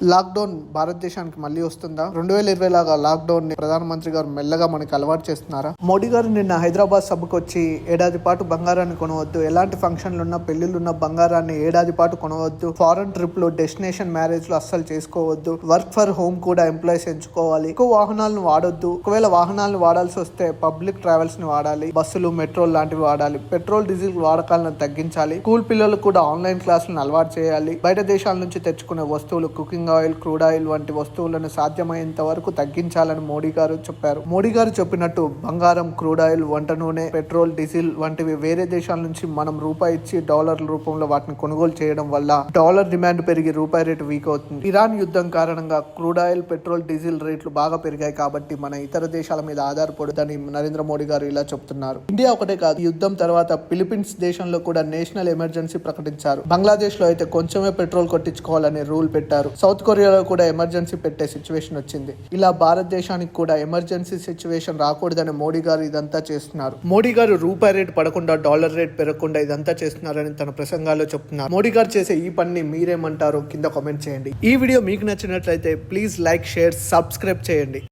Lockdown భారతదేశానికి మళ్ళీ వస్తుందా? 2020 లాగా లాక్డౌన్ ని ప్రధానమంత్రి గారు మెల్లగా మనకి అలవాటు చేస్తున్నారా? మోడీ గారు నిన్న హైదరాబాద్ సభకు వచ్చి ఏడాది పాటు బంగారాన్ని కొనవద్దు, ఎలాంటి ఫంక్షన్లు ఉన్నా పెళ్లిళ్ళున్న బంగారాన్ని ఏడాది పాటు కొనవద్దు, ఫారెన్ ట్రిప్లు డెస్టినేషన్ మ్యారేజ్ లు అస్సలు చేసుకోవద్దు, వర్క్ ఫర్ హోమ్ కూడా ఎంప్లాయీస్ ఎంచుకోవాలి, ఎక్కువ వాహనాలను వాడొద్దు, ఒకవేళ వాహనాలను వాడాల్సి వస్తే పబ్లిక్ ట్రావెల్స్ ని వాడాలి, బస్సులు మెట్రోలు లాంటివి వాడాలి, పెట్రోల్ డీజిల్ వాడకాలను తగ్గించాలి, స్కూల్ పిల్లలు కూడా ఆన్లైన్ క్లాసులను అలవాటు చేయాలి, బయట దేశాల నుంచి తెచ్చుకునే వస్తువులు కుకింగ్ ఆయిల్, క్రూడ్ ఆయిల్ వంటి వస్తువులను సాధ్యమైనంత వరకు తగ్గించాలని మోడీ గారు చెప్పారు. మోడీ గారు చెప్పినట్టు బంగారం, క్రూడ్ ఆయిల్, వంట నూనె, పెట్రోల్, డీజిల్ వంటివి వేరే దేశాల నుంచి మనం రూపాయి ఇచ్చి డాలర్ల రూపంలో వాటిని కొనుగోలు చేయడం వల్ల డాలర్ డిమాండ్ పెరిగి రూపాయి రేటు వీక్ అవుతుంది. ఇరాన్ యుద్ధం కారణంగా క్రూడ్ ఆయిల్, పెట్రోల్, డీజిల్ రేట్లు బాగా పెరిగాయి కాబట్టి మన ఇతర దేశాల మీద ఆధారపడదని నరేంద్ర మోడీ గారు ఇలా చెప్తున్నారు. ఇండియా ఒకటే కాదు, యుద్ధం తర్వాత ఫిలిప్పీన్స్ దేశంలో కూడా నేషనల్ ఎమర్జెన్సీ ప్రకటించారు. బంగ్లాదేశ్ లో అయితే కొంచెమే పెట్రోల్ కొట్టించుకోవాలనే రూల్ పెట్టారు. సౌత్ కొరియాలో కూడా ఎమర్జెన్సీ పెట్టే సిచ్యువేషన్ వచ్చింది. ఇలా భారతదేశానికి కూడా ఎమర్జెన్సీ సిచ్యువేషన్ రాకూడదని మోడీ గారు ఇదంతా చేస్తున్నారు. మోడీ గారు రూపాయి రేటు పడకుండా డాలర్ రేట్ పెరగకుండా ఇదంతా చేస్తున్నారని తన ప్రసంగాల్లో చెప్తున్నారు. మోడీ గారు చేసే ఈ పని మీరేమంటారో కింద కామెంట్ చేయండి. ఈ వీడియో మీకు నచ్చినట్లయితే ప్లీజ్ లైక్, షేర్, సబ్స్క్రైబ్ చేయండి.